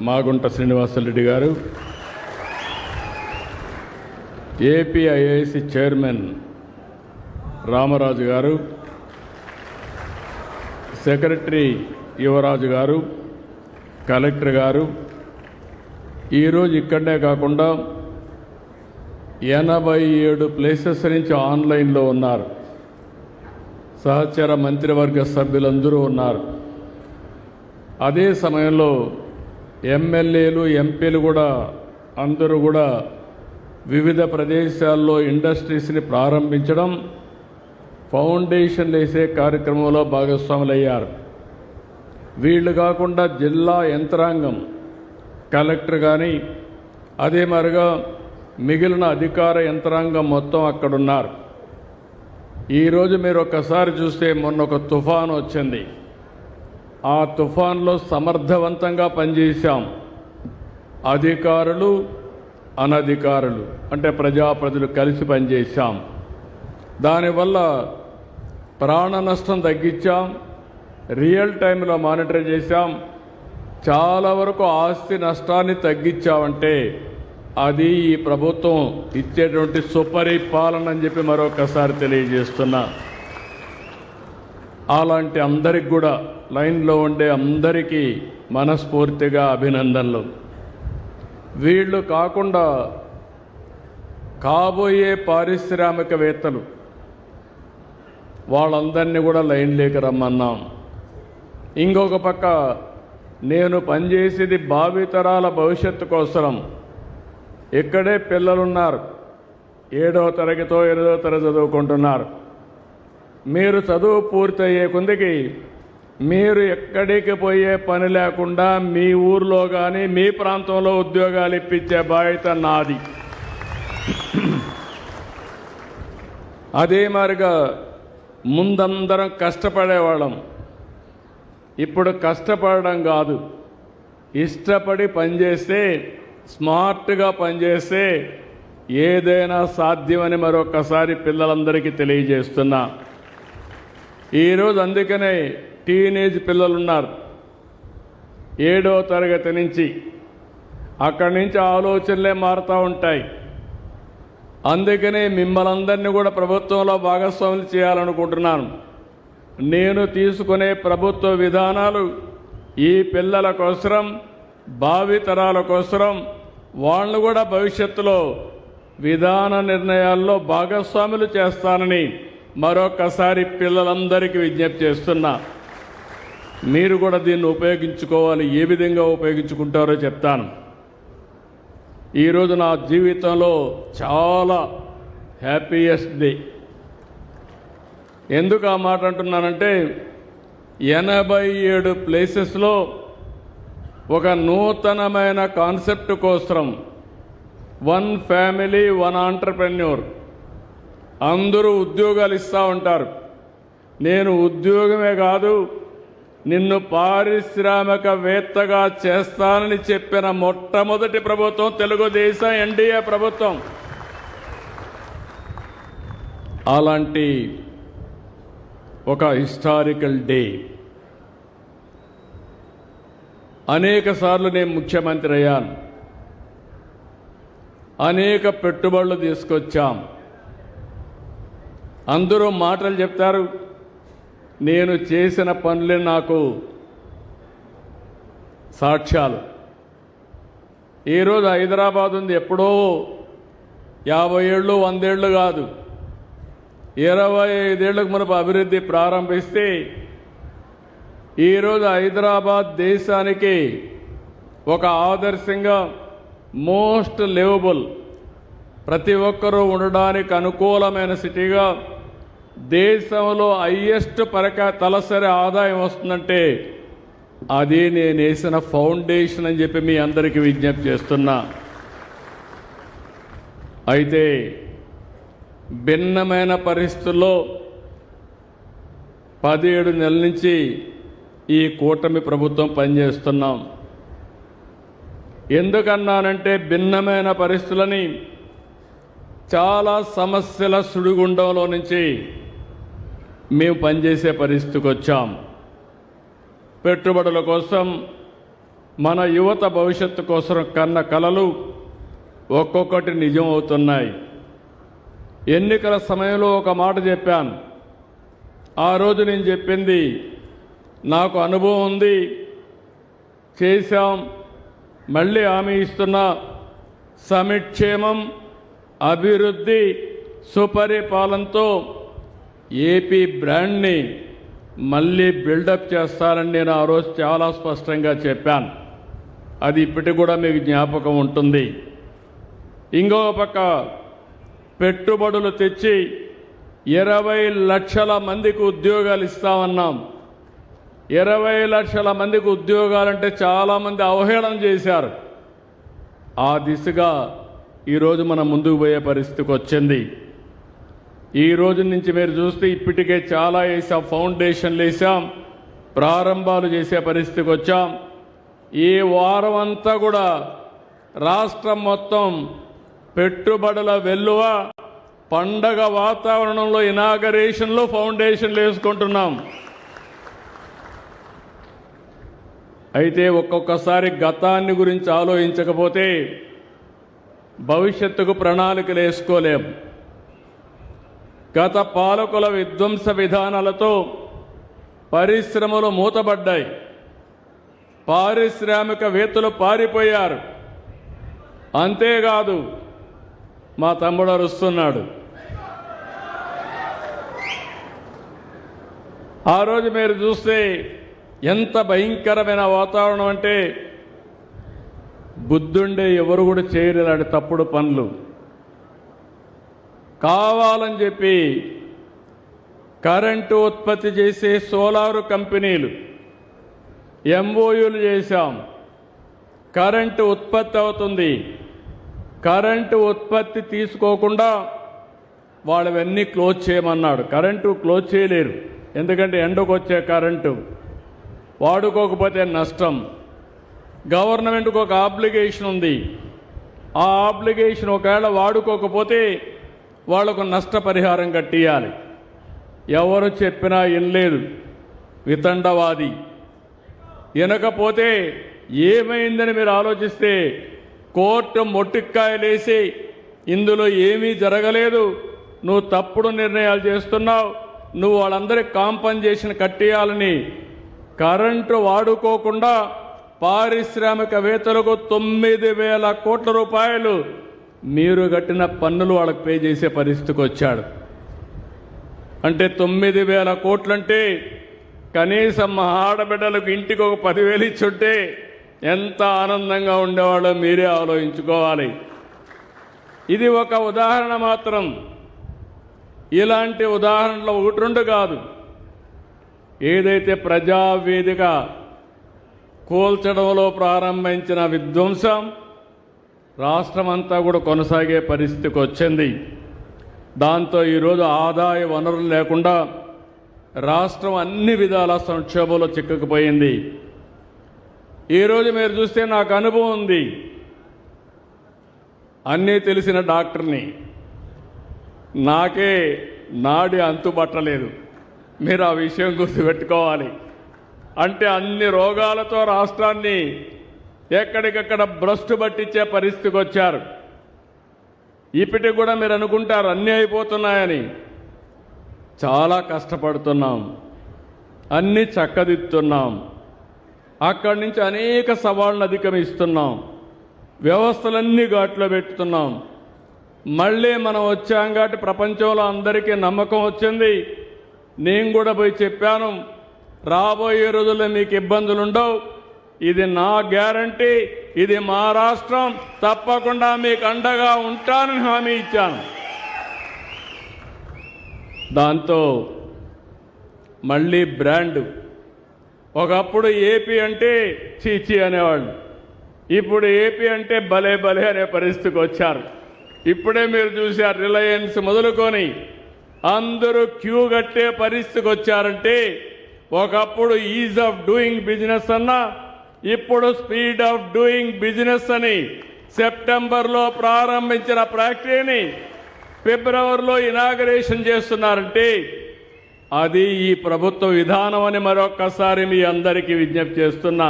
మాగుంట శ్రీనివాసరెడ్డి గారు, APIIC chairman Ramaraju గారు, secretary యువరాజు గారు, కలెక్టర్ గారు, ఈరోజు ఇక్కడనే కాకుండా 87 ప్లేసెస్ నుంచి ఆన్లైన్లో ఉన్నారు. సహచర మంత్రివర్గ సభ్యులందరూ ఉన్నారు. అదే సమయంలో ఎమ్మెల్యేలు, ఎంపీలు కూడా అందరూ కూడా వివిధ ప్రదేశాల్లో ఇండస్ట్రీస్ని ప్రారంభించడం, ఫౌండేషన్లు వేసే కార్యక్రమంలో భాగస్వాములయ్యారు. వీళ్ళు కాకుండా జిల్లా యంత్రాంగం, కలెక్టర్ కానీ అదే మరిగా మిగిలిన అధికార యంత్రాంగం మొత్తం అక్కడున్నారు. ఈరోజు మీరు ఒక్కసారి చూస్తే మొన్న ఒక తుఫాను వచ్చింది. ఆ తుఫాన్లో సమర్థవంతంగా పనిచేశాం. అధికారులు, అనధికారులు అంటే ప్రజాప్రతినిధులు కలిసి పనిచేశాం. దానివల్ల ప్రాణ నష్టం తగ్గించాం, రియల్ టైంలో మానిటర్ చేశాం, చాలా వరకు ఆస్తి నష్టాన్ని తగ్గించామంటే అది ఈ ప్రభుత్వం ఇచ్చేటువంటి సుపరిపాలన అని చెప్పి మరొకసారి తెలియజేస్తున్నా. అలాంటి అందరికి కూడా లైన్లో ఉండే అందరికీ మనస్ఫూర్తిగా అభినందనలు. వీళ్ళు కాకుండా కాబోయే పారిశ్రామికవేత్తలు వాళ్ళందరినీ కూడా లైన్లోకి రమ్మన్నాం. ఇంకొక పక్క నేను పనిచేసేది భావితరాల భవిష్యత్తు కోసం. ఇక్కడే పిల్లలున్నారు, 7వ తరగతో 8వ తరగతి చదువుకుంటున్నారు. మీరు చదువు పూర్తయ్యే కొందికి మీరు ఎక్కడికి పోయే పని లేకుండా మీ ఊర్లో కానీ మీ ప్రాంతంలో ఉద్యోగాలు ఇప్పించే బాధ్యత నాది. అదే మాదిరిగా ముందందరం కష్టపడేవాళ్ళం. ఇప్పుడు కష్టపడడం కాదు, ఇష్టపడి పనిచేస్తే, స్మార్ట్గా పనిచేస్తే ఏదైనా సాధ్యమని మరొకసారి పిల్లలందరికీ తెలియజేస్తున్నా. ఈరోజు అందుకనే టీనేజ్ పిల్లలున్నారు, 7వ తరగతి నుంచి. అక్కడి నుంచి ఆలోచనలే మారుతూ ఉంటాయి. అందుకనే మిమ్మల్ని అందరినీ కూడా ప్రభుత్వంలో భాగస్వాములు చేయాలనుకుంటున్నాను. నేను తీసుకునే ప్రభుత్వ విధానాలు ఈ పిల్లల కోసరం, భావితరాల కోసరం, వాళ్ళు కూడా భవిష్యత్తులో విధాన నిర్ణయాల్లో భాగస్వాములు చేస్తానని మరొకసారి పిల్లలందరికీ విజ్ఞప్తి చేస్తున్నా. మీరు కూడా దీన్ని ఉపయోగించుకోవాలి. ఏ విధంగా ఉపయోగించుకుంటారో చెప్తాను. ఈరోజు నా జీవితంలో చాలా హ్యాపీయెస్ట్ డే. ఎందుకు ఆ మాట అంటున్నానంటే 87 ప్లేసెస్లో ఒక నూతనమైన కాన్సెప్ట్ కోసం, 1 ఫ్యామిలీ 1 ఆంటర్ప్రెన్యూర్, అందరూ ఉద్యోగాలు ఇస్తూ ఉంటారు. నేను ఉద్యోగమే కాదు, నిన్ను పారిశ్రామికవేత్తగా చేస్తానని చెప్పిన మొట్టమొదటి ప్రభుత్వం తెలుగుదేశం ఎన్డీఏ ప్రభుత్వం. అలాంటి ఒక హిస్టారికల్ డే. అనేక సార్లు నేను ముఖ్యమంత్రి అయ్యాను, అనేక పెట్టుబడులు తీసుకొచ్చాం. అందరూ మాటలు చెప్తారు, నేను చేసిన పనులే నాకు సాక్ష్యాలు. ఈరోజు హైదరాబాద్ ఉంది, ఎప్పుడో 50 ఏళ్ళు 100 ఏళ్ళు కాదు, 25 ఏళ్లకు మునుపు అభివృద్ధి ప్రారంభిస్తే ఈరోజు హైదరాబాద్ దేశానికి ఒక ఆదర్శంగా, మోస్ట్ లివబుల్, ప్రతి ఒక్కరూ ఉండడానికి అనుకూలమైన సిటీగా, దేశంలో హైయెస్ట్ తలసరి ఆదాయం వస్తుందంటే అది నేను వేసిన ఫౌండేషన్ అని చెప్పి మీ అందరికీ విజ్ఞప్తి చేస్తున్నా. అయితే భిన్నమైన పరిస్థితుల్లో 17 నెలల నుంచి ఈ కూటమి ప్రభుత్వం పనిచేస్తున్నాం. ఎందుకన్నానంటే భిన్నమైన పరిస్థితులని, చాలా సమస్యల సుడిగుండంలో నుంచి మేము పనిచేసే పరిస్థితికి వచ్చాం. పెట్టుబడుల కోసం, మన యువత భవిష్యత్తు కోసం కన్న కలలు ఒక్కొక్కటి నిజం అవుతున్నాయి. ఎన్నికల సమయంలో ఒక మాట చెప్పాను. ఆ రోజు నేను చెప్పింది నాకు అనుభవం ఉంది, చేశాం, మళ్ళీ హామీ ఇస్తున్నా. సమిక్షేమం, అభివృద్ధి, సుపరిపాలనతో ఏపీ బ్రాండ్ని మళ్ళీ బిల్డప్ చేస్తానని నేను ఆ రోజు చాలా స్పష్టంగా చెప్పాను. అది ఇప్పటికి కూడా మీకు జ్ఞాపకం ఉంటుంది. ఇంకొక పక్క పెట్టుబడులు తెచ్చి 20 లక్షల మందికి ఉద్యోగాలు ఇస్తామన్నాం. 20 లక్షల మందికి ఉద్యోగాలంటే చాలామంది అవహేళన చేశారు. ఆ దిశగా ఈరోజు మనం ముందుకు పోయే పరిస్థితికి వచ్చింది. ఈ రోజు నుంచి మీరు చూస్తే ఇప్పటికే చాలా వేసాం, ఫౌండేషన్లు వేసాం, ప్రారంభాలు చేసే పరిస్థితికి వచ్చాం. ఈ వారం అంతా కూడా రాష్ట్రం మొత్తం పెట్టుబడుల వెల్లువ, పండగ వాతావరణంలో ఇనాగరేషన్లో ఫౌండేషన్లు వేసుకుంటున్నాం. అయితే ఒక్కొక్కసారి గతాన్ని గురించి ఆలోచించకపోతే భవిష్యత్తుకు ప్రణాళికలు వేసుకోలేం. గత పాలకుల విధ్వంస విధానాలతో పరిశ్రమలు మూతబడ్డాయి, పారిశ్రామికవేత్తలు పారిపోయారు. అంతేకాదు, మా తమ్ముడు అరుస్తున్నాడు. ఆ రోజు మీరు చూస్తే ఎంత భయంకరమైన వాతావరణం అంటే బుద్ధుండే ఎవరు కూడా చేయరు ఇలాంటి తప్పుడు పనులు. కావాలని చెప్పి కరెంటు ఉత్పత్తి చేసే సోలారు కంపెనీలు ఎంఓయూలు చేశాం. కరెంటు ఉత్పత్తి అవుతుంది, కరెంటు ఉత్పత్తి తీసుకోకుండా వాళ్ళవన్నీ క్లోజ్ చేయమన్నాడు. కరెంటు క్లోజ్ చేయలేరు, ఎందుకంటే ఎండకు వచ్చే కరెంటు వాడుకోకపోతే నష్టం. గవర్నమెంట్కి ఒక ఆబ్లిగేషన్ ఉంది. ఆ ఆబ్లిగేషన్ ఒకవేళ వాడుకోకపోతే వాళ్లకు నష్టపరిహారం కట్టియాలి. ఎవరు చెప్పినా వినలేదు, వితండవాది. వినకపోతే ఏమైందని మీరు ఆలోచిస్తే కోర్టు మొట్టికాయలేసి ఇందులో ఏమీ జరగలేదు, నువ్వు తప్పుడు నిర్ణయాలు చేస్తున్నావు, నువ్వు వాళ్ళందరికీ కాంపన్సేషన్ కట్టియాలని కరెంటు వాడుకోకుండా పారిశ్రామికవేత్తలకు 9,000 కోట్ల రూపాయలు మీరు కట్టిన పన్నులు వాళ్ళకి పే చేసే పరిస్థితికి వచ్చాడు. అంటే 9,000 కోట్లంటే కనీసం మా ఆడబిడ్డలకు ఇంటికి ఒక 10,000 ఇచ్చుంటే ఎంత ఆనందంగా ఉండేవాళ్ళో మీరే ఆలోచించుకోవాలి. ఇది ఒక ఉదాహరణ మాత్రం. ఇలాంటి ఉదాహరణలు 1-2 కాదు. ఏదైతే ప్రజావేదిక కూల్చడంలో ప్రారంభించిన విధ్వంసం రాష్ట్రమంతా కూడా కొనసాగే పరిస్థితికి వచ్చింది. దాంతో ఈరోజు ఆదాయ వనరులు లేకుండా రాష్ట్రం అన్ని విధాల సంక్షోభంలో చిక్కుకుపోయింది. ఈరోజు మీరు చూస్తే నాకు అనుభవం ఉంది. అన్నీ తెలిసిన డాక్టర్ని, నాకే నాడి అంతుబట్టలేదు. మీరు ఆ విషయం గుర్తుపెట్టుకోవాలి. అంటే అన్ని రోగాలతో రాష్ట్రాన్ని ఎక్కడికక్కడ భ్రష్టు పట్టించే పరిస్థితికి వచ్చారు. ఇప్పటికి కూడా మీరు అనుకుంటారు అన్నీ అయిపోతున్నాయని. చాలా కష్టపడుతున్నాం, అన్నీ చక్కదిద్దుతున్నాం, అక్కడి నుంచి అనేక సవాళ్ళను అధిగమిస్తున్నాం, వ్యవస్థలన్నీ ఘాట్లో పెట్టుతున్నాం. మళ్ళీ మనం వచ్చాం కాబట్టి ప్రపంచంలో అందరికీ నమ్మకం వచ్చింది. నేను కూడా పోయి చెప్పాను, రాబోయే రోజుల్లో మీకు ఇబ్బందులు ఉండవు, ఇది నా గ్యారంటీ, ఇది మా రాష్ట్రం, తప్పకుండా మీకు అండగా ఉంటానని హామీ ఇచ్చాను. దాంతో మళ్ళీ బ్రాండ్. ఒకప్పుడు ఏపీ అంటే చీచీ అనేవాళ్ళు, ఇప్పుడు ఏపీ అంటే భలే భలే అనే పరిస్థితికి వచ్చారు. ఇప్పుడే మీరు చూశారు, రిలయన్స్ మొదలుకొని అందరూ క్యూ కట్టే పరిస్థితికి వచ్చారంటే ఒకప్పుడు ఈజ్ ఆఫ్ డూయింగ్ బిజినెస్ అన్నా ఇప్పుడు స్పీడ్ ఆఫ్ డూయింగ్ బిజినెస్ అని సెప్టెంబర్లో ప్రారంభించిన ప్రాక్టీని ఫిబ్రవరిలో ఇనాగరేషన్ చేస్తున్నారంటే అది ఈ ప్రభుత్వ విధానం అని మరొక్కసారి మీ అందరికీ విజ్ఞప్తి చేస్తున్నా.